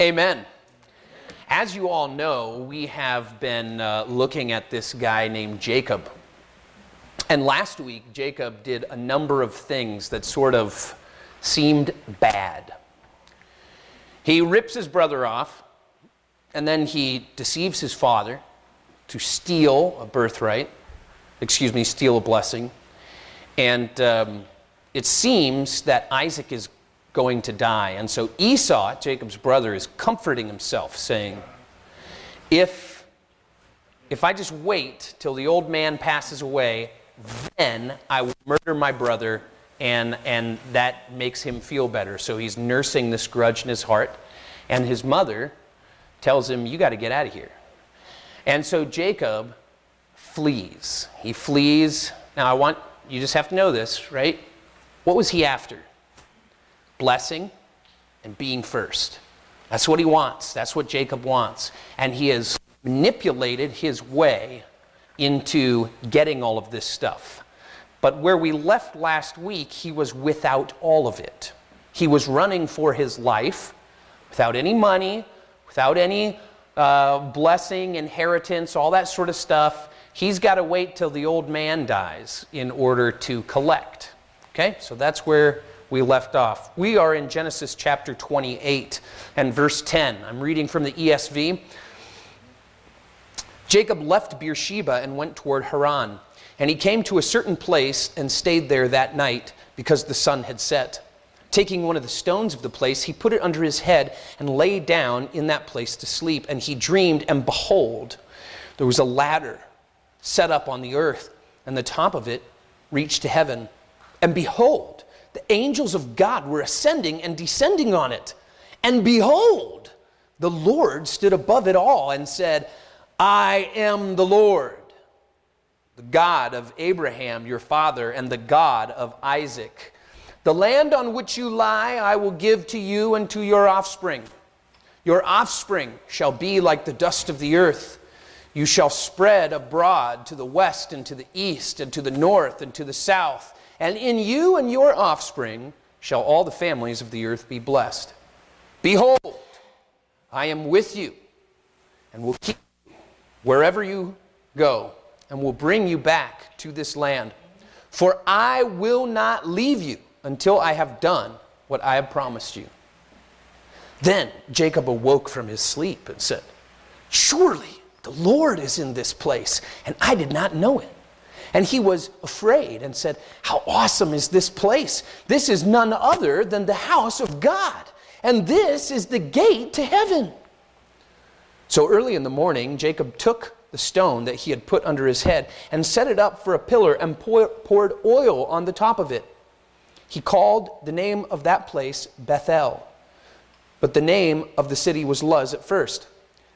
Amen. As you all know, we have been looking at this guy named Jacob. And last week, Jacob did a number of things that sort of seemed bad. He rips his brother off, and then he deceives his father to steal a birthright, steal a blessing. And it seems that Isaac is going to die. And so Esau, Jacob's brother, is comforting himself, saying, if I just wait till the old man passes away, then I will murder my brother, and that makes him feel better. So he's nursing this grudge in his heart. And his mother tells him, you got to get out of here. And so Jacob flees. He flees. Now you just have to know this, right? What was he after? Blessing and being first. That's what he wants. That's what Jacob wants. And he has manipulated his way into getting all of this stuff. But where we left last week, he was without all of it. He was running for his life without any money, without any blessing, inheritance, all that sort of stuff. He's got to wait till the old man dies in order to collect. Okay, so that's where we left off. We are in Genesis chapter 28 and verse 10. I'm reading from the ESV. Jacob left Beersheba and went toward Haran. And he came to a certain place and stayed there that night because the sun had set. Taking one of the stones of the place, he put it under his head and lay down in that place to sleep. And he dreamed, and behold, there was a ladder set up on the earth, and the top of it reached to heaven. And behold, the angels of God were ascending and descending on it. And behold, the Lord stood above it all and said, I am the Lord, the God of Abraham, your father, and the God of Isaac. The land on which you lie I will give to you and to your offspring. Your offspring shall be like the dust of the earth. You shall spread abroad to the west and to the east and to the north and to the south. And in you and your offspring shall all the families of the earth be blessed. Behold, I am with you and will keep you wherever you go and will bring you back to this land. For I will not leave you until I have done what I have promised you. Then Jacob awoke from his sleep and said, surely the Lord is in this place, and I did not know it. And he was afraid and said, how awesome is this place? This is none other than the house of God, and this is the gate to heaven. So early in the morning, Jacob took the stone that he had put under his head and set it up for a pillar and poured oil on the top of it. He called the name of that place Bethel, but the name of the city was Luz at first.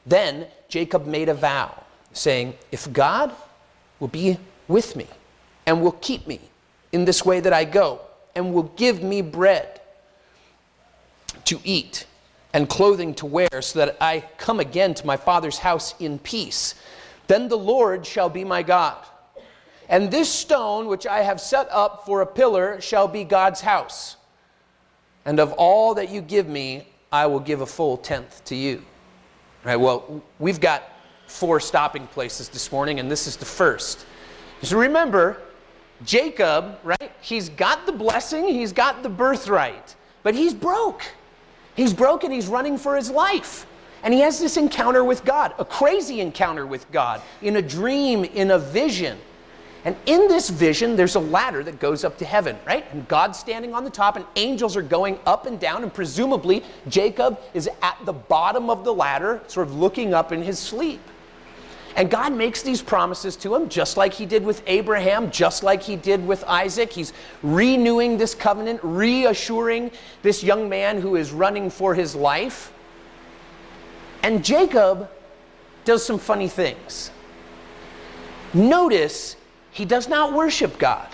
Then Jacob made a vow, saying, if God will be with me and will keep me in this way that I go and will give me bread to eat and clothing to wear so that I come again to my father's house in peace, then the Lord shall be my God. And this stone which I have set up for a pillar shall be God's house. And of all that you give me, I will give a full tenth to you. All right, well, we've got 4 stopping places this morning, and this is the first. So remember, Jacob, right? He's got the blessing, he's got the birthright, but he's broke. He's broke and he's running for his life. And he has this encounter with God, a crazy encounter with God, in a dream, in a vision. And in this vision, there's a ladder that goes up to heaven, right? And God's standing on the top, and angels are going up and down, and presumably Jacob is at the bottom of the ladder, sort of looking up in his sleep. And God makes these promises to him, just like he did with Abraham, just like he did with Isaac. He's renewing this covenant, reassuring this young man who is running for his life. And Jacob does some funny things. Notice he does not worship God.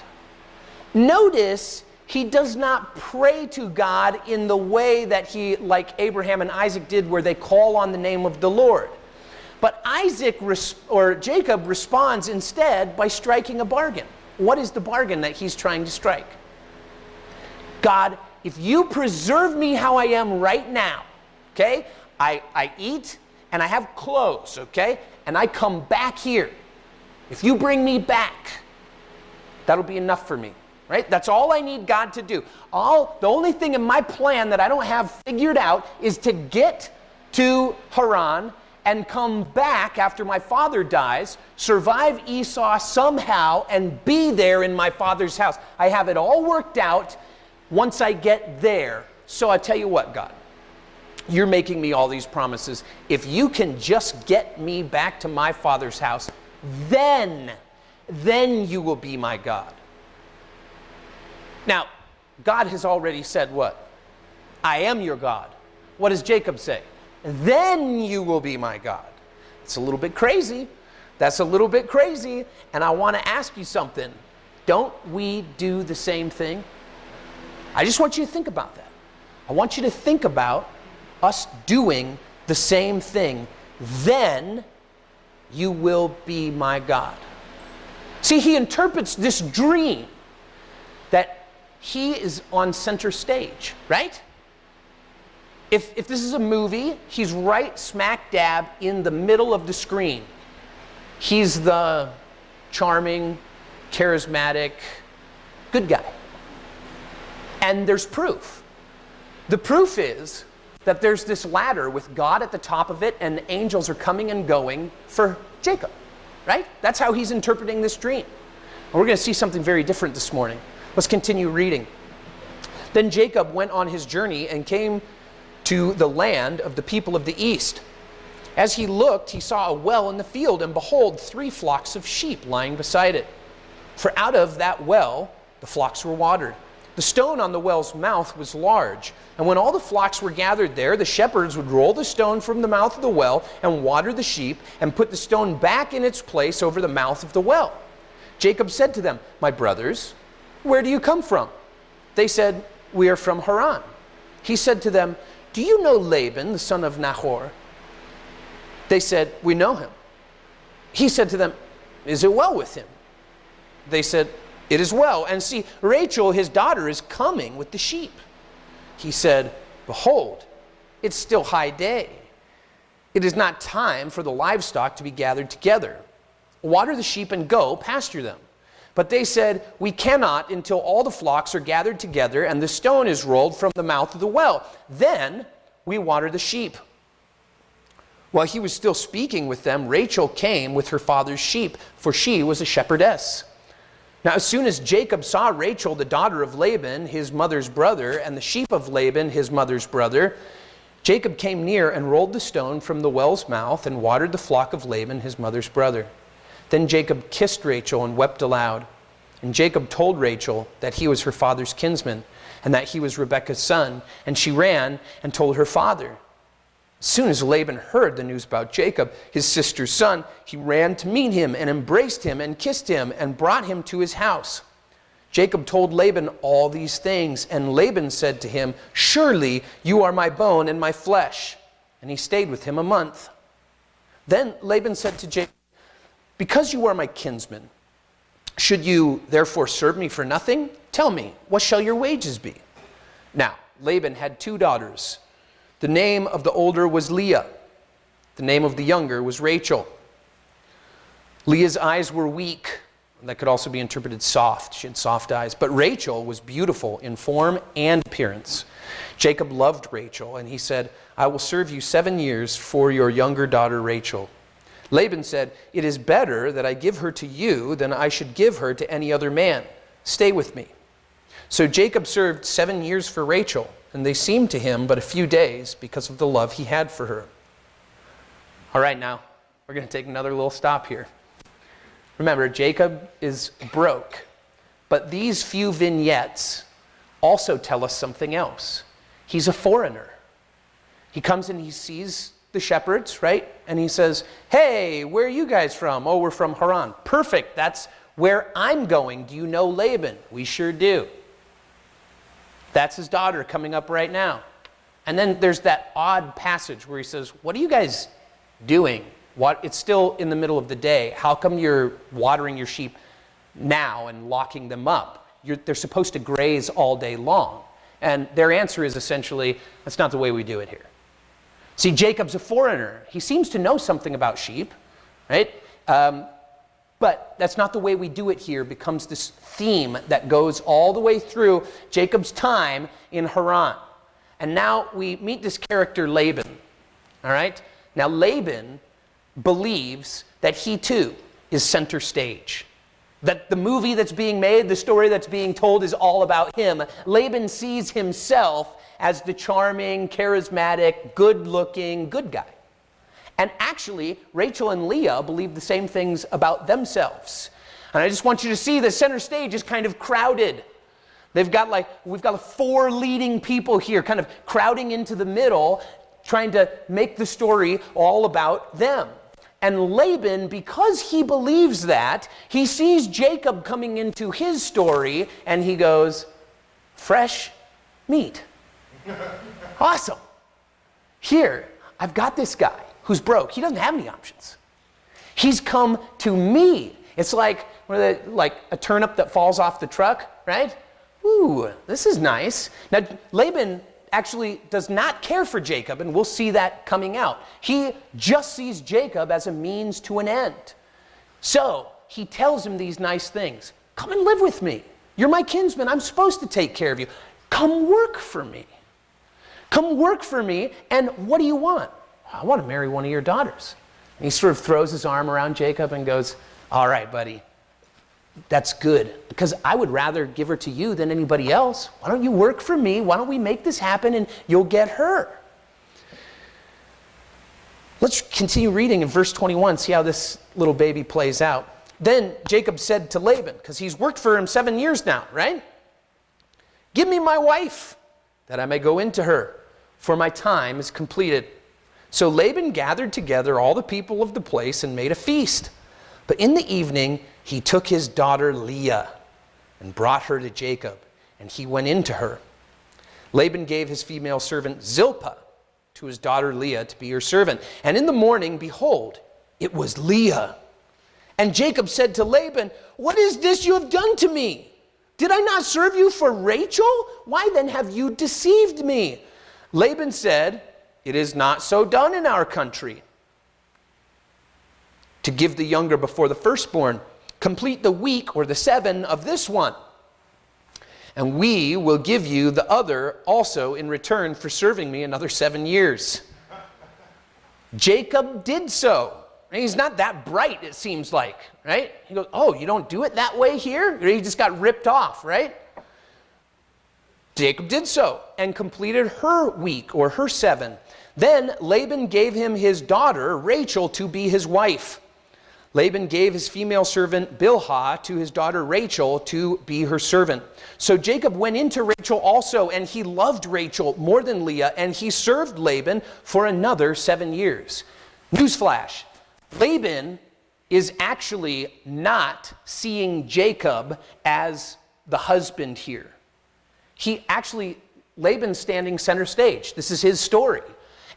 Notice he does not pray to God in the way that he, like Abraham and Isaac did, where they call on the name of the Lord. But Jacob responds instead by striking a bargain. What is the bargain that he's trying to strike? God, if you preserve me how I am right now, okay, I eat, and I have clothes, okay? And I come back here. If you bring me back, that'll be enough for me, right? That's all I need God to do. The only thing in my plan that I don't have figured out is to get to Haran and come back after my father dies, survive Esau somehow, and be there in my father's house. I have it all worked out once I get there. So I tell you what, God, you're making me all these promises. If you can just get me back to my father's house, then you will be my God. Now, God has already said what? I am your God. What does Jacob say? Then you will be my God. It's a little bit crazy. That's a little bit crazy. And I want to ask you something. Don't we do the same thing? I just want you to think about that. I want you to think about us doing the same thing. Then you will be my God. See, he interprets this dream that he is on center stage, right? If this is a movie, he's right smack dab in the middle of the screen. He's the charming, charismatic, good guy. And there's proof. The proof is that there's this ladder with God at the top of it, and angels are coming and going for Jacob, right? That's how he's interpreting this dream. And we're going to see something very different this morning. Let's continue reading. Then Jacob went on his journey and came to the land of the people of the east. As he looked, he saw a well in the field, and behold, 3 flocks of sheep lying beside it. For out of that well the flocks were watered. The stone on the well's mouth was large, and when all the flocks were gathered there, the shepherds would roll the stone from the mouth of the well and water the sheep, and put the stone back in its place over the mouth of the well. Jacob said to them, "My brothers, where do you come from?" They said, "We are from Haran." He said to them, "Do you know Laban, the son of Nahor?" They said, "We know him." He said to them, "Is it well with him?" They said, "It is well. And see, Rachel, his daughter, is coming with the sheep." He said, "Behold, it's still high day. It is not time for the livestock to be gathered together. Water the sheep and go pasture them." But they said, "We cannot until all the flocks are gathered together and the stone is rolled from the mouth of the well. Then we water the sheep." While he was still speaking with them, Rachel came with her father's sheep, for she was a shepherdess. Now, as soon as Jacob saw Rachel, the daughter of Laban, his mother's brother, and the sheep of Laban, his mother's brother, Jacob came near and rolled the stone from the well's mouth and watered the flock of Laban, his mother's brother. Then Jacob kissed Rachel and wept aloud. And Jacob told Rachel that he was her father's kinsman, and that he was Rebekah's son. And she ran and told her father. As soon as Laban heard the news about Jacob, his sister's son, he ran to meet him and embraced him and kissed him and brought him to his house. Jacob told Laban all these things, and Laban said to him, "Surely you are my bone and my flesh." And he stayed with him a month. Then Laban said to Jacob, "Because you are my kinsman, should you therefore serve me for nothing? Tell me, what shall your wages be?" Now, Laban had 2 daughters. The name of the older was Leah. The name of the younger was Rachel. Leah's eyes were weak. That could also be interpreted soft. She had soft eyes. But Rachel was beautiful in form and appearance. Jacob loved Rachel, and he said, "I will serve you 7 years for your younger daughter Rachel." Laban said, "It is better that I give her to you than I should give her to any other man. Stay with me." So Jacob served 7 years for Rachel, and they seemed to him but a few days because of the love he had for her. All right, now, we're going to take another little stop here. Remember, Jacob is broke, but these few vignettes also tell us something else. He's a foreigner. He comes and he sees the shepherds, right? And he says, "Hey, where are you guys from?" "Oh, we're from Haran." "Perfect, that's where I'm going. Do you know Laban?" "We sure do." That's his daughter coming up right now. And then there's that odd passage where he says, "What are you guys doing? It's still in the middle of the day. How come you're watering your sheep now and locking them up? They're supposed to graze all day long." And their answer is essentially, "That's not the way we do it here." See, Jacob's a foreigner. He seems to know something about sheep, right? But that's not the way we do it here. It becomes this theme that goes all the way through Jacob's time in Haran. And now we meet this character Laban, all right? Now Laban believes that he too is center stage. That the movie that's being made, the story that's being told is all about him. Laban sees himself as the charming, charismatic, good-looking, good guy. And actually, Rachel and Leah believe the same things about themselves. And I just want you to see the center stage is kind of crowded. We've got 4 leading people here kind of crowding into the middle, trying to make the story all about them. And Laban, because he believes that, he sees Jacob coming into his story, and he goes, fresh meat. Awesome. Here, I've got this guy who's broke. He doesn't have any options. He's come to me. It's like a turnip that falls off the truck, right? Ooh, this is nice. Now, Laban actually does not care for Jacob, and we'll see that coming out. He just sees Jacob as a means to an end. So he tells him these nice things. Come and live with me. You're my kinsman. I'm supposed to take care of you. Come work for me. Come work for me, and what do you want? I want to marry one of your daughters. And he sort of throws his arm around Jacob and goes, all right, buddy, that's good, because I would rather give her to you than anybody else. Why don't you work for me? Why don't we make this happen and you'll get her? Let's continue reading in verse 21, see how this little baby plays out. Then Jacob said to Laban, because he's worked for him 7 years now, right? Give me my wife, that I may go into her, for my time is completed. So Laban gathered together all the people of the place and made a feast. But in the evening, he took his daughter Leah and brought her to Jacob, and he went into her. Laban gave his female servant Zilpah to his daughter Leah to be her servant. And in the morning, behold, it was Leah. And Jacob said to Laban, what is this you have done to me? Did I not serve you for Rachel? Why then have you deceived me? Laban said, it is not so done in our country, to give the younger before the firstborn. Complete the week or the 7 of this one, and we will give you the other also in return for serving me another 7 years. Jacob did so. And he's not that bright, it seems like, right? He goes, oh, you don't do it that way here? Or he just got ripped off, right? Jacob did so and completed her week or her 7. Then Laban gave him his daughter Rachel to be his wife. Laban gave his female servant Bilhah to his daughter Rachel to be her servant. So Jacob went into Rachel also, and he loved Rachel more than Leah, and he served Laban for another 7 years. Newsflash, Laban is actually not seeing Jacob as the husband here. Laban's standing center stage. This is his story.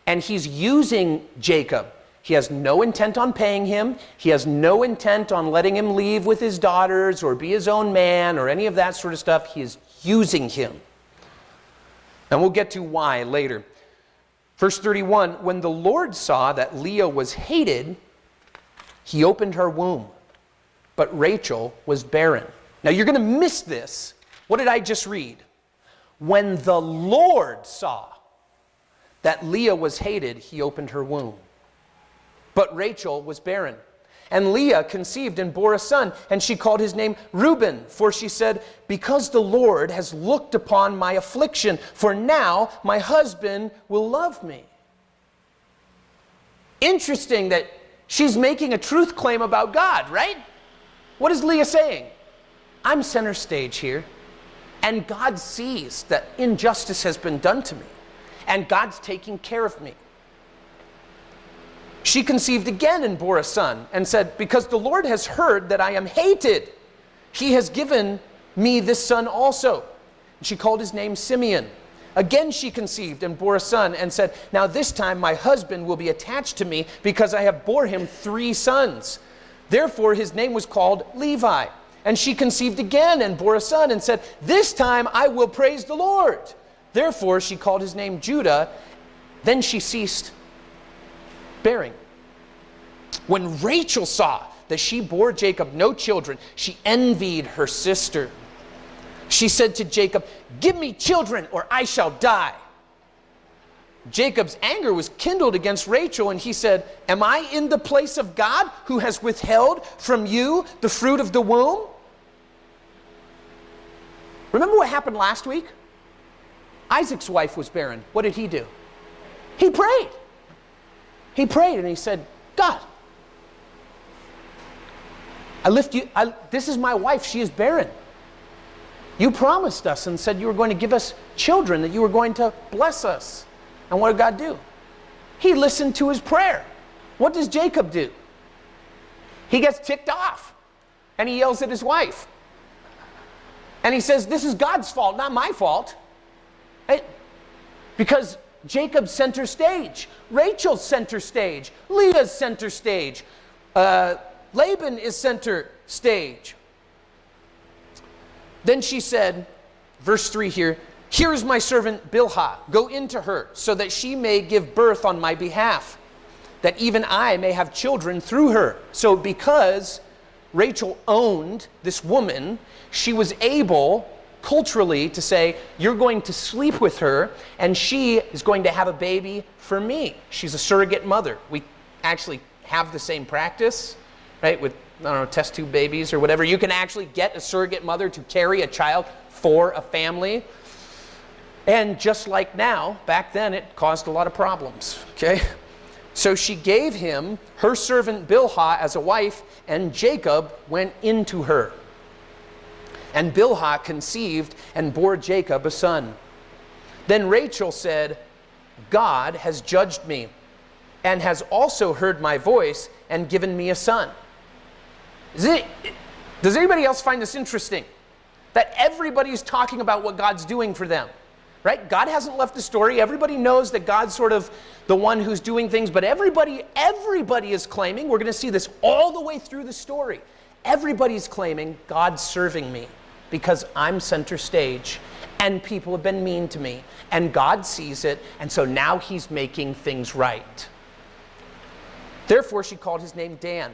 And he's using Jacob. He has no intent on paying him. He has no intent on letting him leave with his daughters or be his own man or any of that sort of stuff. He is using him. And we'll get to why later. Verse 31, when the Lord saw that Leah was hated, he opened her womb, but Rachel was barren. Now you're going to miss this. What did I just read? When the Lord saw that Leah was hated, he opened her womb. But Rachel was barren. And Leah conceived and bore a son, and she called his name Reuben, for she said, because the Lord has looked upon my affliction, for now my husband will love me. Interesting that she's making a truth claim about God, right? What is Leah saying? I'm center stage here, and God sees that injustice has been done to me, and God's taking care of me. She conceived again and bore a son, and said, because the Lord has heard that I am hated, he has given me this son also. And she called his name Simeon. Again she conceived and bore a son, and said, now this time my husband will be attached to me, because I have bore him 3 sons. Therefore his name was called Levi. And she conceived again and bore a son, and said, this time I will praise the Lord. Therefore she called his name Judah. Then she ceased bearing. When Rachel saw that she bore Jacob no children, she envied her sister. She said to Jacob, "Give me children or I shall die." Jacob's anger was kindled against Rachel, and he said, "Am I in the place of God who has withheld from you the fruit of the womb?" Remember what happened last week? Isaac's wife was barren. What did he do? He prayed. He prayed and he said, "God, this is my wife, she is barren. You promised us and said you were going to give us children, that you were going to bless us." And what did God do? He listened to his prayer. What does Jacob do? He gets ticked off and he yells at his wife. And he says, "This is God's fault, not my fault." Right? Because Jacob's center stage, Rachel's center stage, Leah's center stage, Laban is center stage. Then she said, verse 3 here, "Here is my servant Bilhah. Go into her, so that she may give birth on my behalf, that even I may have children through her." So because Rachel owned this woman, she was able culturally to say, "You're going to sleep with her, and she is going to have a baby for me." She's a surrogate mother. We actually have the same practice, right, with, I don't know, test tube babies or whatever. You can actually get a surrogate mother to carry a child for a family. And just like now, back then it caused a lot of problems, okay? So she gave him her servant Bilhah as a wife, and Jacob went into her. And Bilhah conceived and bore Jacob a son. Then Rachel said, "God has judged me, and has also heard my voice and given me a son." Does anybody else find this interesting? That everybody's talking about what God's doing for them, right? God hasn't left the story. Everybody knows that God's sort of the one who's doing things, but everybody is claiming, we're going to see this all the way through the story, everybody's claiming, "God's serving me because I'm center stage, and people have been mean to me, and God sees it, and so now he's making things right." Therefore she called his name Dan.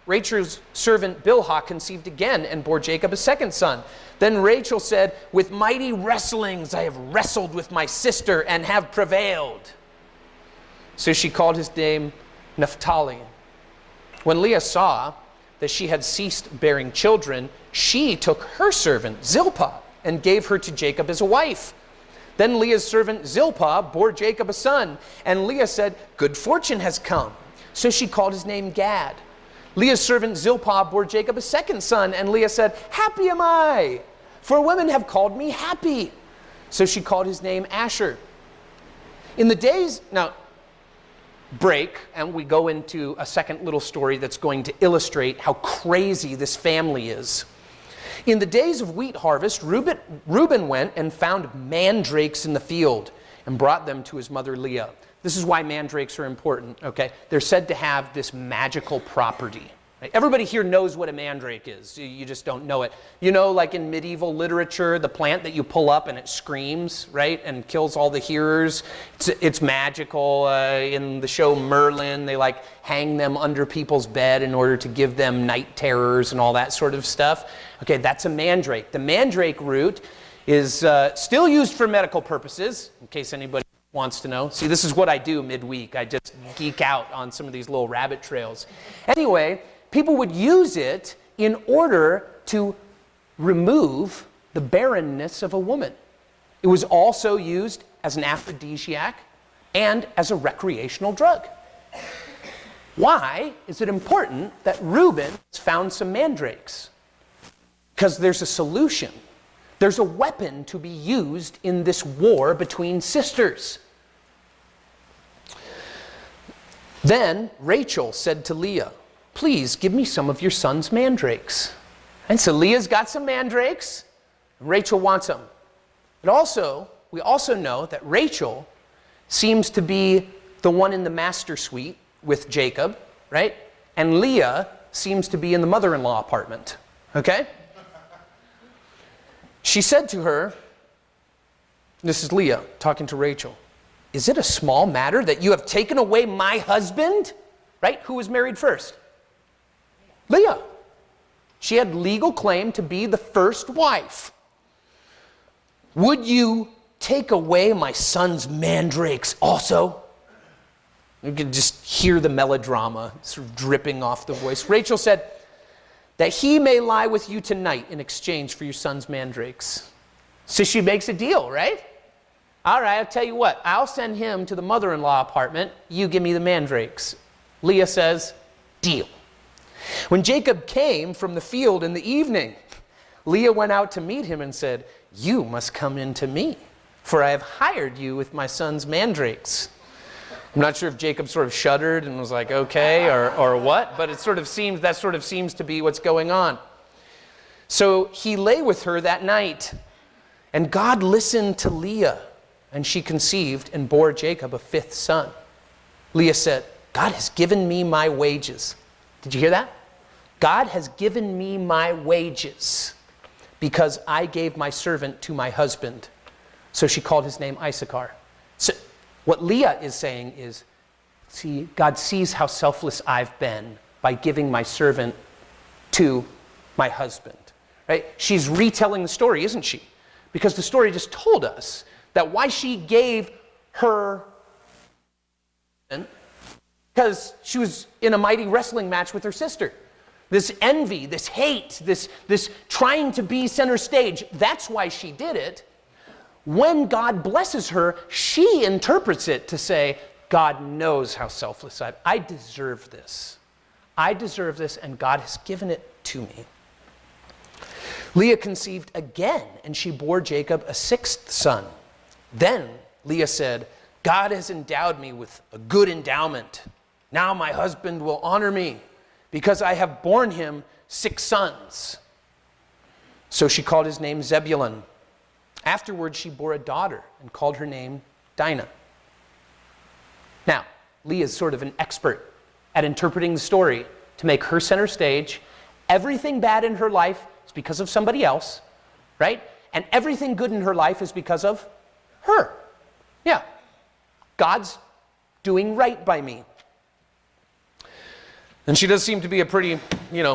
Rachel's servant Bilhah conceived again and bore Jacob a second son. Then Rachel said, "With mighty wrestlings I have wrestled with my sister and have prevailed." So she called his name Naphtali. When Leah saw that she had ceased bearing children, she took her servant Zilpah and gave her to Jacob as a wife. Then Leah's servant Zilpah bore Jacob a son, and Leah said, "Good fortune has come." So she called his name Gad. Leah's servant Zilpah bore Jacob a second son, and Leah said, "Happy am I, for women have called me happy." So she called his name Asher. In the days, now, break, and we go into a second little story that's going to illustrate how crazy this family is. In the days of wheat harvest, Reuben went and found mandrakes in the field and brought them to his mother Leah. This is why mandrakes are important, okay? They're said to have this magical property. Right? Everybody here knows what a mandrake is. You just don't know it. You know, like in medieval literature, the plant that you pull up and it screams, right, and kills all the hearers. It's magical. In the show Merlin, they like hang them under people's bed in order to give them night terrors and all that sort of stuff. Okay, that's a mandrake. The mandrake root is still used for medical purposes, in case anybody wants to know. See, this is what I do midweek. I just geek out on some of these little rabbit trails. Anyway, people would use it in order to remove the barrenness of a woman. It was also used as an aphrodisiac and as a recreational drug. Why is it important that Reuben found some mandrakes? Because there's a solution. There's a weapon to be used in this war between sisters. Then Rachel said to Leah, "Please give me some of your son's mandrakes." And so Leah's got some mandrakes, and Rachel wants them. But we also know that Rachel seems to be the one in the master suite with Jacob, right? And Leah seems to be in the mother-in-law apartment, okay? She said to her, this is Leah talking to Rachel, is it a small matter that you have taken away my husband? Right? Who was married first? Leah. She had legal claim to be the first wife. Would you take away my son's mandrakes also? You could just hear the melodrama sort of dripping off the voice. Rachel said, that he may lie with you tonight in exchange for your son's mandrakes. So she makes a deal, right? All right, I'll tell you what. I'll send him to the mother-in-law apartment. You give me the mandrakes. Leah says, deal. When Jacob came from the field in the evening, Leah went out to meet him and said, you must come in to me, for I have hired you with my son's mandrakes. I'm not sure if Jacob sort of shuddered and was like, okay, or what, but that sort of seems to be what's going on. So he lay with her that night, and God listened to Leah, and she conceived and bore Jacob a fifth son. Leah said, God has given me my wages. Did you hear that? God has given me my wages because I gave my servant to my husband. So she called his name Issachar. So what Leah is saying is, see, God sees how selfless I've been by giving my servant to my husband. Right? She's retelling the story, isn't she? Because the story just told us that why she gave her, because she was in a mighty wrestling match with her sister. This envy, this hate, this trying to be center stage, that's why she did it. When God blesses her, she interprets it to say, God knows how selfless I deserve this. I deserve this, and God has given it to me. Leah conceived again, and she bore Jacob a sixth son. Then Leah said, God has endowed me with a good endowment. Now my husband will honor me, because I have borne him 6 sons. So she called his name Zebulun. Afterwards, she bore a daughter and called her name Dinah. Now, Leah is sort of an expert at interpreting the story to make her center stage. Everything bad in her life is because of somebody else, right? And everything good in her life is because of her. Yeah. God's doing right by me. And she does seem to be a pretty,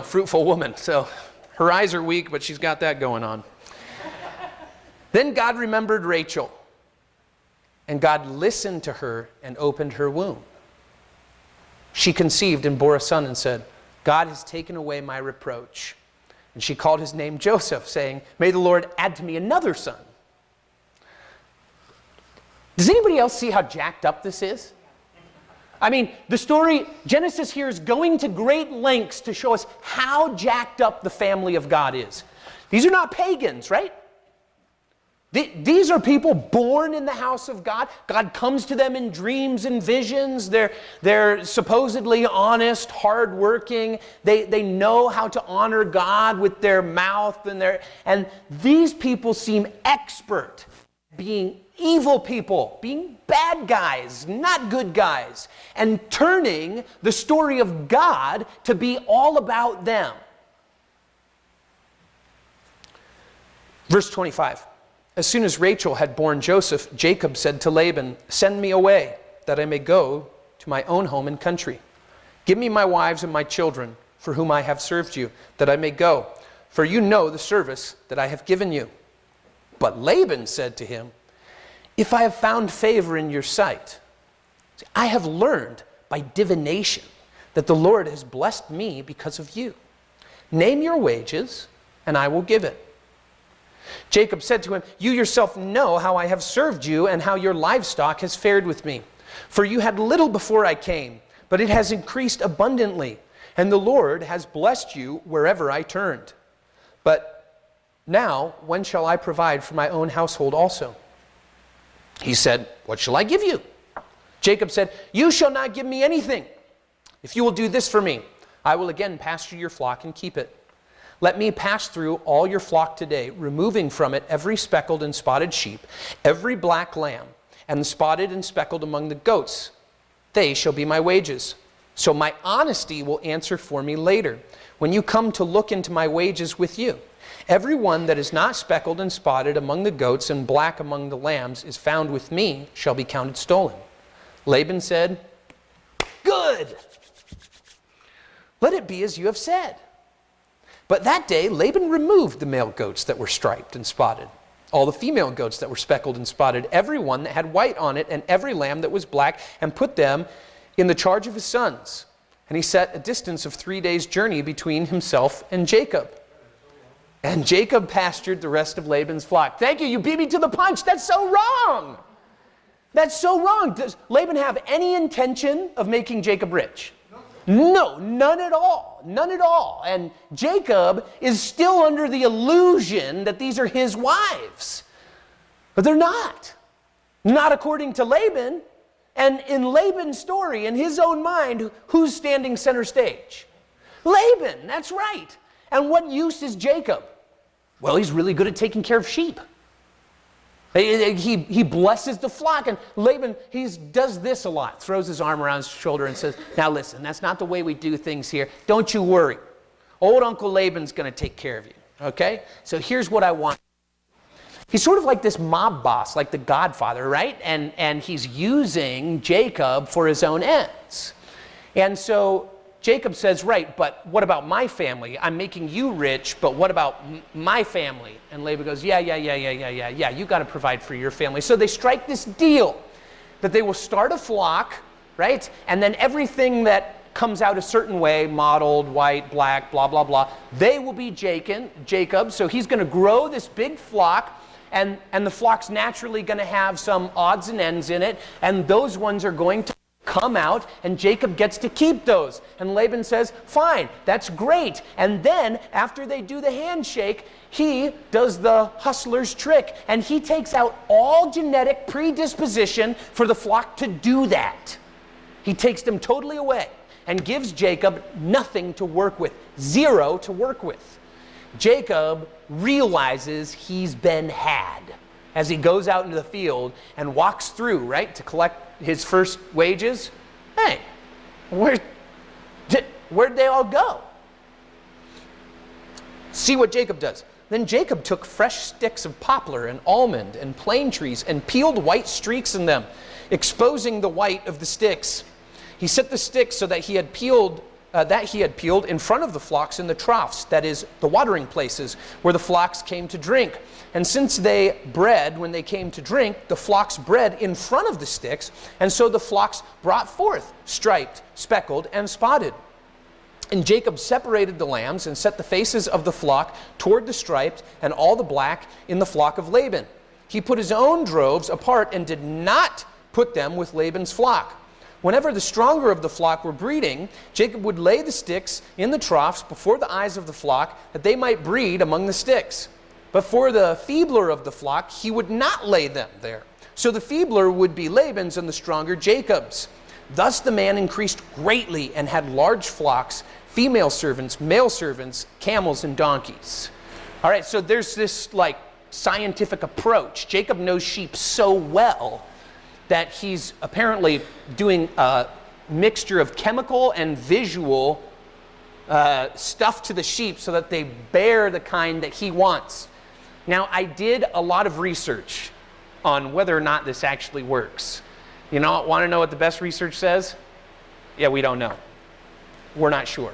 fruitful woman. So her eyes are weak, but she's got that going on. Then God remembered Rachel, and God listened to her and opened her womb. She conceived and bore a son and said, God has taken away my reproach. And she called his name Joseph, saying, may the Lord add to me another son. Does anybody else see how jacked up this is? I mean, the story, Genesis here is going to great lengths to show us how jacked up the family of God is. These are not pagans, right? These are people born in the house of God. God comes to them in dreams and visions. They're supposedly honest, hardworking. They know how to honor God with their mouth and these people seem expert being evil people, being bad guys, not good guys, and turning the story of God to be all about them. Verse 25. As soon as Rachel had borne Joseph, Jacob said to Laban, send me away, that I may go to my own home and country. Give me my wives and my children, for whom I have served you, that I may go, for you know the service that I have given you. But Laban said to him, if I have found favor in your sight, I have learned by divination that the Lord has blessed me because of you. Name your wages, and I will give it. Jacob said to him, you yourself know how I have served you and how your livestock has fared with me. For you had little before I came, but it has increased abundantly, and the Lord has blessed you wherever I turned. But now, when shall I provide for my own household also? He said, what shall I give you? Jacob said, you shall not give me anything. If you will do this for me, I will again pasture your flock and keep it. Let me pass through all your flock today, removing from it every speckled and spotted sheep, every black lamb, and spotted and speckled among the goats. They shall be my wages. So my honesty will answer for me later, when you come to look into my wages with you. Every one that is not speckled and spotted among the goats and black among the lambs is found with me shall be counted stolen. Laban said, good. Let it be as you have said. But that day Laban removed the male goats that were striped and spotted, all the female goats that were speckled and spotted, every one that had white on it, and every lamb that was black, and put them in the charge of his sons. And he set a distance of 3 days' journey between himself and Jacob. And Jacob pastured the rest of Laban's flock. Thank you, you beat me to the punch. That's so wrong. That's so wrong. Does Laban have any intention of making Jacob rich? No, none at all. None at all. And Jacob is still under the illusion that these are his wives. But they're not. Not according to Laban. And in Laban's story, in his own mind, who's standing center stage? Laban, that's right. And what use is Jacob? Well, he's really good at taking care of sheep. He blesses the flock, and Laban, he does this a lot, throws his arm around his shoulder and says, now listen, that's not the way we do things here. Don't you worry. Old Uncle Laban's going to take care of you, okay? So here's what I want. He's sort of like this mob boss, like the Godfather, right? And he's using Jacob for his own ends. And so Jacob says, right, but what about my family? I'm making you rich, but what about my family? And Laban goes, yeah, you got to provide for your family. So they strike this deal that they will start a flock, right? And then everything that comes out a certain way, mottled, white, black, blah, blah, blah, they will be Jacob. So he's going to grow this big flock. And the flock's naturally going to have some odds and ends in it, and those ones are going to come out, and Jacob gets to keep those. And Laban says, fine, that's great. And then, after they do the handshake, he does the hustler's trick, and he takes out all genetic predisposition for the flock to do that. He takes them totally away and gives Jacob nothing to work with, zero to work with. Jacob realizes he's been had as he goes out into the field and walks through, right, to collect his first wages. Hey, where'd they all go? See what Jacob does. Then Jacob took fresh sticks of poplar and almond and plane trees and peeled white streaks in them, exposing the white of the sticks. He set the sticks so that he had peeled in front of the flocks in the troughs, that is, the watering places, where the flocks came to drink. And since they bred when they came to drink, the flocks bred in front of the sticks, and so the flocks brought forth, striped, speckled, and spotted. And Jacob separated the lambs and set the faces of the flock toward the striped and all the black in the flock of Laban. He put his own droves apart and did not put them with Laban's flock. Whenever the stronger of the flock were breeding, Jacob would lay the sticks in the troughs before the eyes of the flock, that they might breed among the sticks. But for the feebler of the flock, he would not lay them there. So the feebler would be Laban's and the stronger Jacob's. Thus the man increased greatly and had large flocks, female servants, male servants, camels, and donkeys. All right, so there's this scientific approach. Jacob knows sheep so well that he's apparently doing a mixture of chemical and visual stuff to the sheep so that they bear the kind that he wants. Now, I did a lot of research on whether or not this actually works. You know, want to know what the best research says? Yeah, we don't know. We're not sure.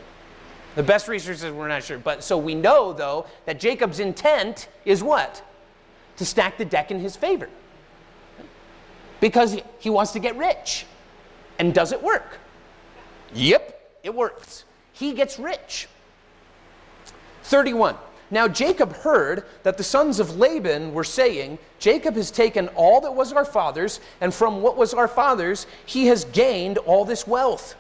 The best research says we're not sure. But so we know, though, that Jacob's intent is what? To stack the deck in his favor. Because he wants to get rich. And does it work? Yep, it works. He gets rich. 31. Now Jacob heard that the sons of Laban were saying, Jacob has taken all that was our father's, and from what was our father's, he has gained all this wealth.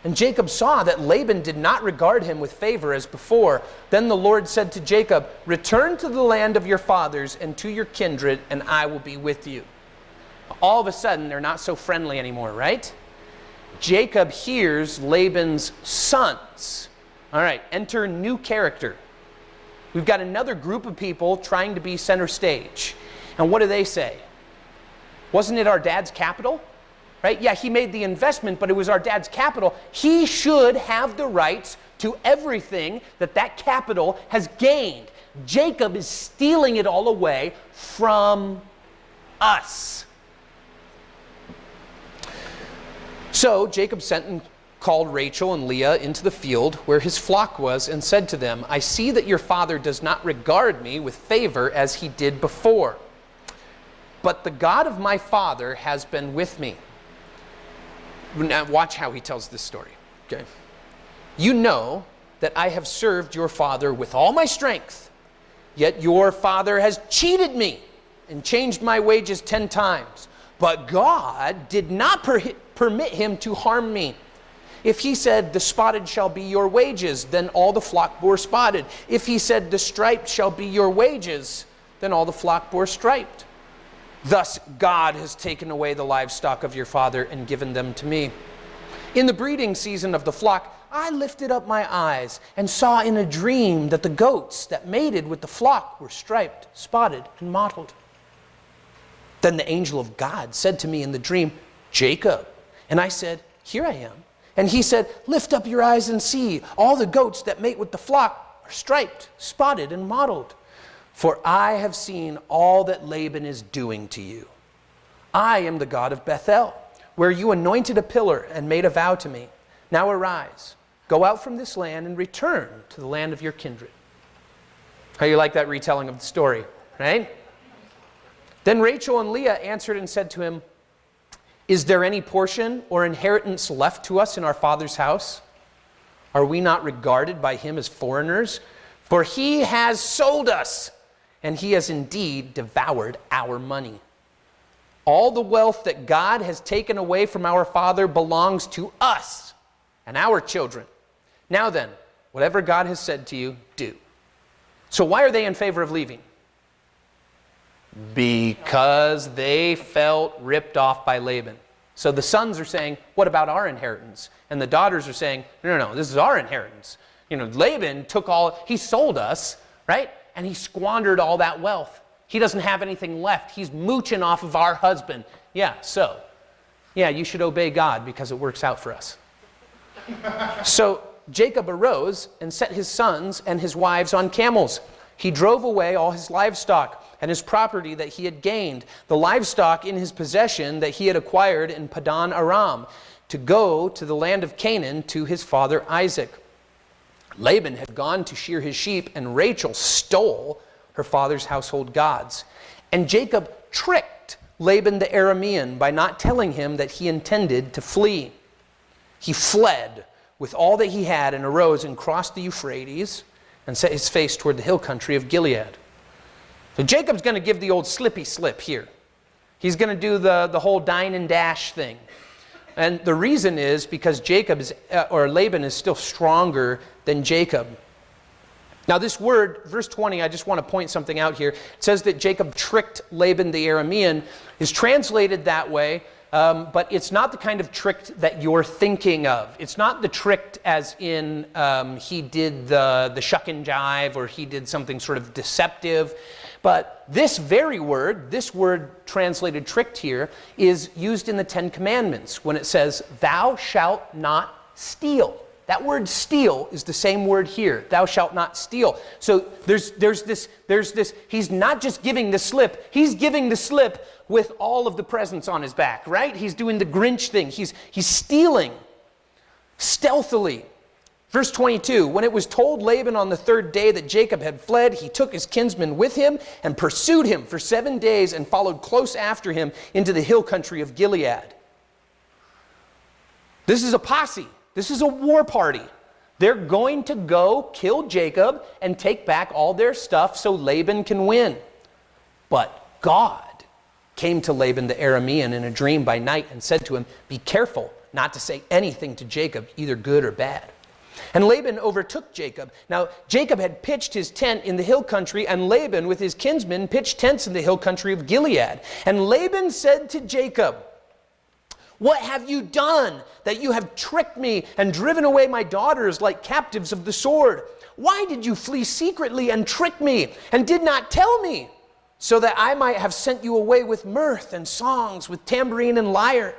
And Jacob saw that Laban did not regard him with favor as before. Then the Lord said to Jacob, return to the land of your fathers and to your kindred, and I will be with you. All of a sudden, they're not so friendly anymore, right? Jacob hears Laban's sons. All right, enter new character. We've got another group of people trying to be center stage. And what do they say? Wasn't it our dad's capital? right? Yeah, he made the investment, but it was our dad's capital. He should have the rights to everything that that capital has gained. Jacob is stealing it all away from us. So Jacob sent and called Rachel and Leah into the field where his flock was and said to them, I see that your father does not regard me with favor as he did before. But the God of my father has been with me. Now watch how he tells this story. Okay. You know that I have served your father with all my strength, yet your father has cheated me and changed my wages 10 times. But God did not permit him to harm me. If he said, the spotted shall be your wages, then all the flock bore spotted. If he said, the striped shall be your wages, then all the flock bore striped. Thus God has taken away the livestock of your father and given them to me. In the breeding season of the flock, I lifted up my eyes and saw in a dream that the goats that mated with the flock were striped, spotted, and mottled. Then the angel of God said to me in the dream, Jacob. And I said, here I am. And he said, lift up your eyes and see. All the goats that mate with the flock are striped, spotted, and mottled. For I have seen all that Laban is doing to you. I am the God of Bethel, where you anointed a pillar and made a vow to me. Now arise, go out from this land and return to the land of your kindred. How you like that retelling of the story, right? Then Rachel and Leah answered and said to him, is there any portion or inheritance left to us in our father's house? Are we not regarded by him as foreigners? For he has sold us, and he has indeed devoured our money. All the wealth that God has taken away from our father belongs to us and our children. Now then, whatever God has said to you, do. So why are they in favor of leaving? Because they felt ripped off by Laban. So the sons are saying, what about our inheritance? And the daughters are saying, no, this is our inheritance. Laban took all, he sold us, right? And he squandered all that wealth. He doesn't have anything left. He's mooching off of our husband. Yeah, you should obey God because it works out for us. So Jacob arose and set his sons and his wives on camels. He drove away all his livestock and his property that he had gained, the livestock in his possession that he had acquired in Padan Aram, to go to the land of Canaan to his father Isaac. Laban had gone to shear his sheep, and Rachel stole her father's household gods. And Jacob tricked Laban the Aramean by not telling him that he intended to flee. He fled with all that he had and arose and crossed the Euphrates and set his face toward the hill country of Gilead. So Jacob's going to give the old slippy slip here. He's going to do the whole dine and dash thing. And the reason is because Laban is still stronger than Jacob. Now this word, verse 20, I just want to point something out here. It says that Jacob tricked Laban the Aramean, is translated that way, but it's not the kind of tricked that you're thinking of. It's not the tricked as in he did the shuck and jive or he did something sort of deceptive. But this very word, this word translated tricked here, is used in the Ten Commandments when it says, thou shalt not steal. That word steal is the same word here. Thou shalt not steal. So there's this, he's not just giving the slip, he's giving the slip with all of the presents on his back, right? He's doing the Grinch thing. He's stealing stealthily. Verse 22, when it was told Laban on the third day that Jacob had fled, he took his kinsman with him and pursued him for 7 days and followed close after him into the hill country of Gilead. This is a posse. This is a war party. They're going to go kill Jacob and take back all their stuff so Laban can win. But God came to Laban the Aramean in a dream by night and said to him, be careful not to say anything to Jacob, either good or bad. And Laban overtook Jacob. Now, Jacob had pitched his tent in the hill country, and Laban with his kinsmen pitched tents in the hill country of Gilead. And Laban said to Jacob, what have you done that you have tricked me and driven away my daughters like captives of the sword? Why did you flee secretly and trick me and did not tell me, so that I might have sent you away with mirth and songs, with tambourine and lyre?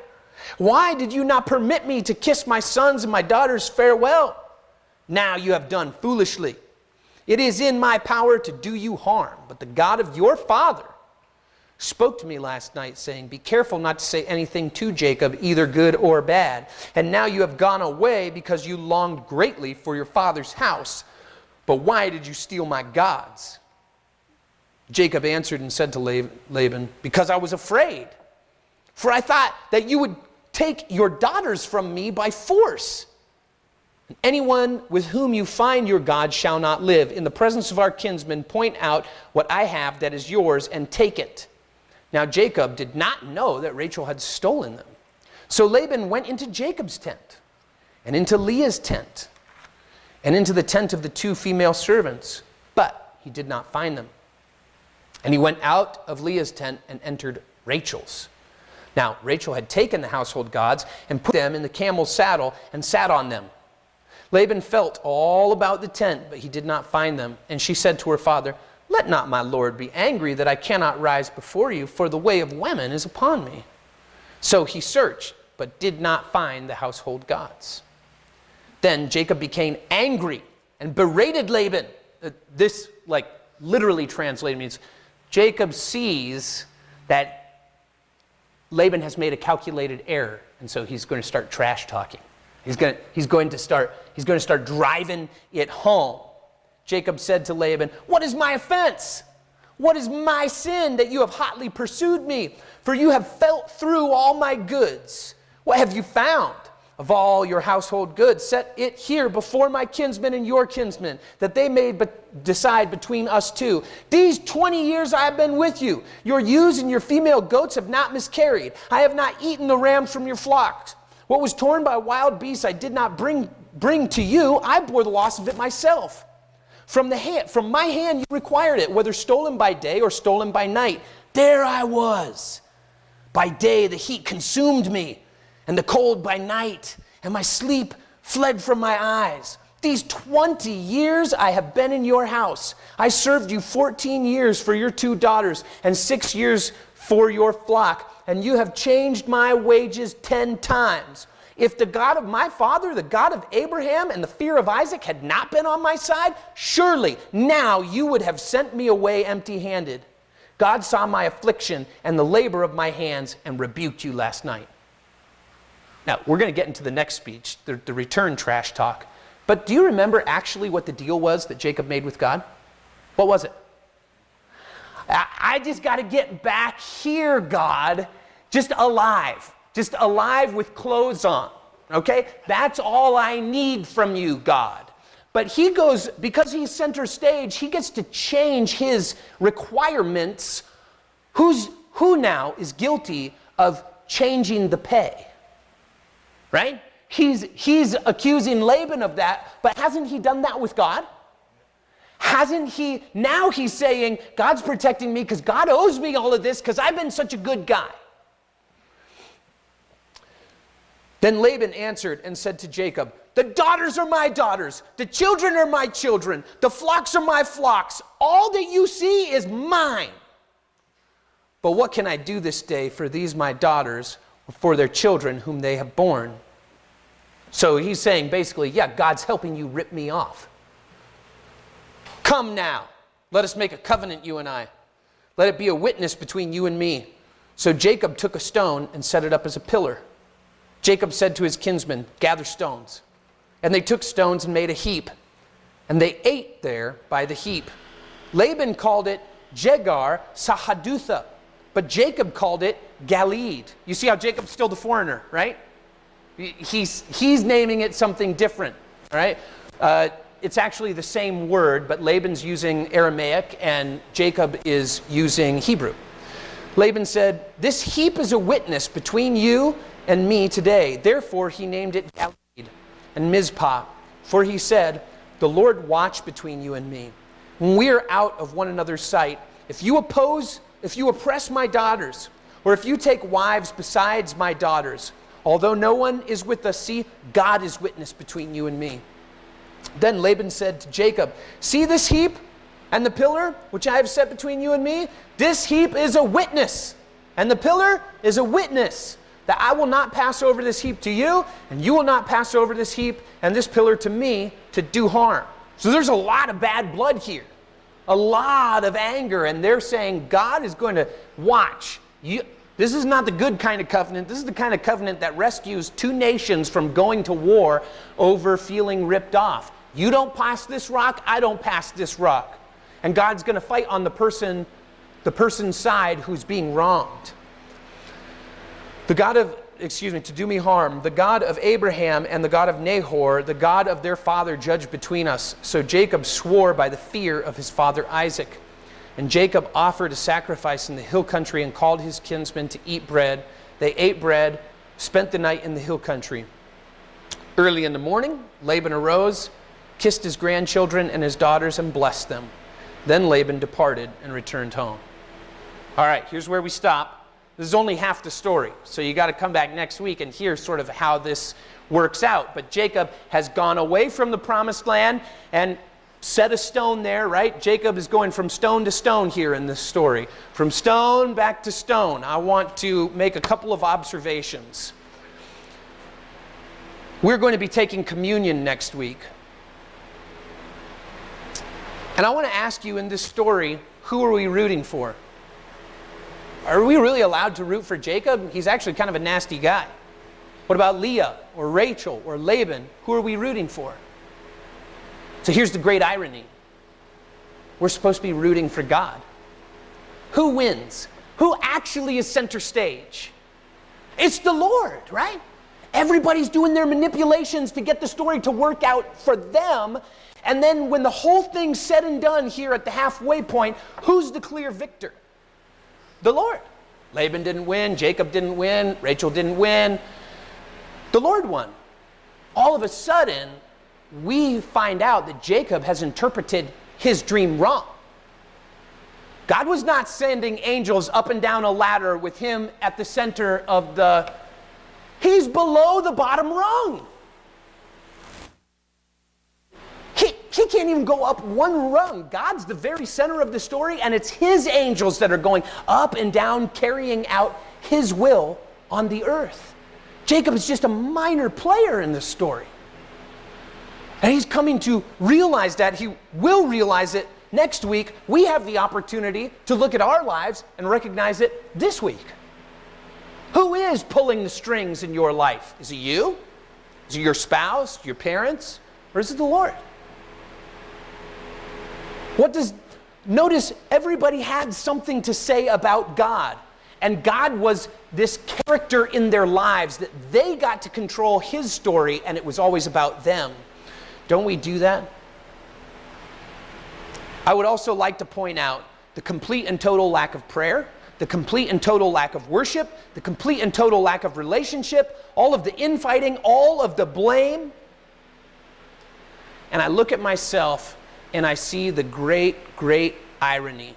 Why did you not permit me to kiss my sons and my daughters farewell? Now you have done foolishly. It is in my power to do you harm, but the God of your father spoke to me last night, saying, be careful not to say anything to Jacob, either good or bad. And now you have gone away because you longed greatly for your father's house. But why did you steal my gods? Jacob answered and said to Laban, because I was afraid. For I thought that you would take your daughters from me by force. And anyone with whom you find your God shall not live. In the presence of our kinsmen, point out what I have that is yours and take it. Now Jacob did not know that Rachel had stolen them. So Laban went into Jacob's tent, and into Leah's tent, and into the tent of the 2 female servants, but he did not find them. And he went out of Leah's tent and entered Rachel's. Now Rachel had taken the household gods and put them in the camel's saddle and sat on them. Laban felt all about the tent, but he did not find them. And she said to her father, let not my lord be angry that I cannot rise before you, for the way of women is upon me. So he searched, but did not find the household gods. Then Jacob became angry and berated Laban. This, literally translated means Jacob sees that Laban has made a calculated error, and so he's going to start trash talking. He's going to start driving it home. Jacob said to Laban, what is my offense? What is my sin that you have hotly pursued me? For you have felt through all my goods. What have you found? Of all your household goods, set it here before my kinsmen and your kinsmen, that they may decide between us two. These 20 years I have been with you. Your ewes and your female goats have not miscarried. I have not eaten the rams from your flocks. What was torn by wild beasts I did not bring to you. I bore the loss of it myself. From my hand you required it, whether stolen by day or stolen by night. There I was. By day the heat consumed me, and the cold by night, and my sleep fled from my eyes. These 20 years I have been in your house. I served you 14 years for your 2 daughters, and 6 years for your flock, and you have changed my wages 10 times. If the God of my father, the God of Abraham, and the fear of Isaac had not been on my side, surely now you would have sent me away empty-handed. God saw my affliction and the labor of my hands and rebuked you last night. Now, we're going to get into the next speech, the return trash talk. But do you remember actually what the deal was that Jacob made with God? What was it? I just got to get back here, God, just alive with clothes on, okay? That's all I need from you, God. But he goes, because he's center stage, he gets to change his requirements. Who now is guilty of changing the pay? Right? He's accusing Laban of that, but hasn't he done that with God? Hasn't he? Now he's saying, God's protecting me because God owes me all of this because I've been such a good guy. Then Laban answered and said to Jacob, the daughters are my daughters, the children are my children, the flocks are my flocks. All that you see is mine. But what can I do this day for these my daughters, or for their children whom they have borne? So he's saying basically, yeah, God's helping you rip me off. Come now, let us make a covenant, you and I. Let it be a witness between you and me. So Jacob took a stone and set it up as a pillar. Jacob said to his kinsmen, gather stones. And they took stones and made a heap. And they ate there by the heap. Laban called it Jegar Sahadutha, but Jacob called it Galeed. You see how Jacob's still the foreigner, right? He's naming it something different, all right? It's actually the same word, but Laban's using Aramaic and Jacob is using Hebrew. Laban said, this heap is a witness between you and me today. Therefore he named it Galeed and Mizpah. For he said, the Lord watch between you and me. When we are out of one another's sight, if you oppress my daughters, or if you take wives besides my daughters, although no one is with us, see, God is witness between you and me. Then Laban said to Jacob, see this heap and the pillar which I have set between you and me? This heap is a witness, and the pillar is a witness. that I will not pass over this heap to you, and you will not pass over this heap and this pillar to me to do harm. So there's a lot of bad blood here, a lot of anger, and they're saying God is going to watch. This is not the good kind of covenant. This is the kind of covenant that rescues two nations from going to war over feeling ripped off. You don't pass this rock, I don't pass this rock. And God's going to fight on the person's side who's being wronged. The God of, to do me harm, the God of Abraham and the God of Nahor, the God of their father, judged between us. So Jacob swore by the fear of his father Isaac. And Jacob offered a sacrifice in the hill country and called his kinsmen to eat bread. They ate bread, spent the night in the hill country. Early in the morning, Laban arose, kissed his grandchildren and his daughters, and blessed them. Then Laban departed and returned home. All right, here's where we stop. This is only half the story, so you got to come back next week and hear sort of how this works out. But Jacob has gone away from the promised land and set a stone there, right? Jacob is going from stone to stone here in this story. From stone back to stone. I want to make a couple of observations. We're going to be taking communion next week. And I want to ask you in this story, who are we rooting for? Are we really allowed to root for Jacob? He's actually kind of a nasty guy. What about Leah or Rachel or Laban? Who are we rooting for? So here's the great irony. We're supposed to be rooting for God. Who wins? Who actually is center stage? It's the Lord, right? Everybody's doing their manipulations to get the story to work out for them. And then when the whole thing's said and done here at the halfway point, who's the clear victor? The Lord. Laban didn't win, Jacob didn't win, Rachel didn't win. The Lord won. All of a sudden, we find out that Jacob has interpreted his dream wrong. God was not sending angels up and down a ladder with him at the center of the... He's below the bottom rung. He can't even go up one rung. God's the very center of the story, and it's his angels that are going up and down, carrying out his will on the earth. Jacob is just a minor player in this story. And he's coming to realize that. He will realize it next week. We have the opportunity to look at our lives and recognize it this week. Who is pulling the strings in your life? Is it you? Is it your spouse, your parents? Or is it the Lord? Notice everybody had something to say about God. And God was this character in their lives that they got to control his story, and it was always about them. Don't we do that? I would also like to point out the complete and total lack of prayer, the complete and total lack of worship, the complete and total lack of relationship, all of the infighting, all of the blame. And I look at myself and I see the great, great irony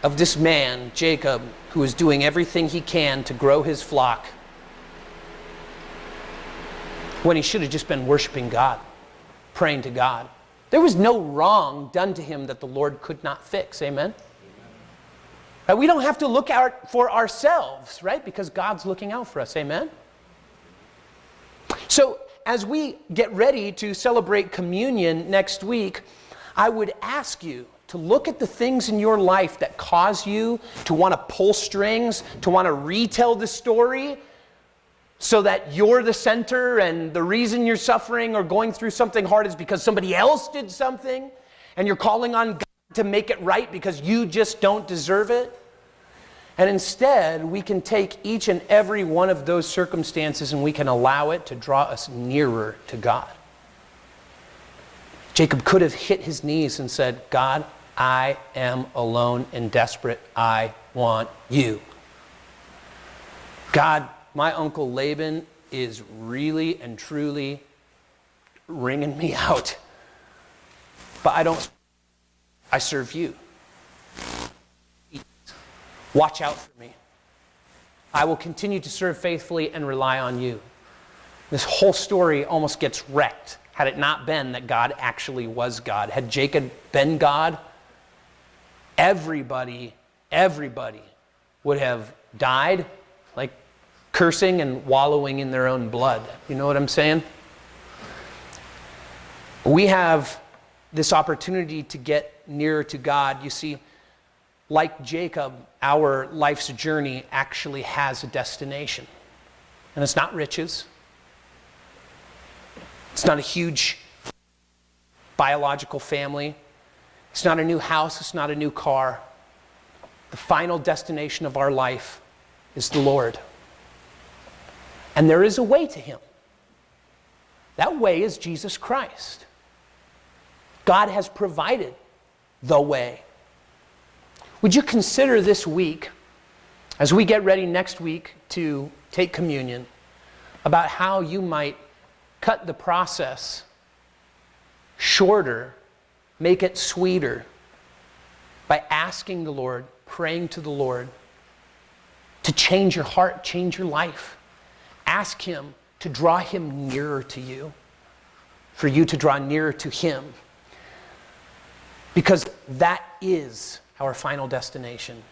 of this man, Jacob, who is doing everything he can to grow his flock when he should have just been worshiping God, praying to God. There was no wrong done to him that the Lord could not fix. Amen? We don't have to look out for ourselves, right? Because God's looking out for us. Amen? So as we get ready to celebrate communion next week, I would ask you to look at the things in your life that cause you to want to pull strings, to want to retell the story so that you're the center and the reason you're suffering or going through something hard is because somebody else did something and you're calling on God to make it right because you just don't deserve it. And instead, we can take each and every one of those circumstances and we can allow it to draw us nearer to God. Jacob could have hit his knees and said, God, I am alone and desperate. I want you. God, my uncle Laban is really and truly wringing me out. But I serve you. Watch out for me. I will continue to serve faithfully and rely on you. This whole story almost gets wrecked had it not been that God actually was God. Had Jacob been God, everybody would have died, like cursing and wallowing in their own blood. You know what I'm saying? We have this opportunity to get nearer to God. You see, like Jacob, our life's journey actually has a destination. And it's not riches. It's not a huge biological family. It's not a new house. It's not a new car. The final destination of our life is the Lord. And there is a way to Him. That way is Jesus Christ. God has provided the way. Would you consider this week, as we get ready next week to take communion, about how you might cut the process shorter, make it sweeter, by asking the Lord, praying to the Lord, to change your heart, change your life. Ask Him to draw Him nearer to you, for you to draw nearer to Him. Because that is our final destination.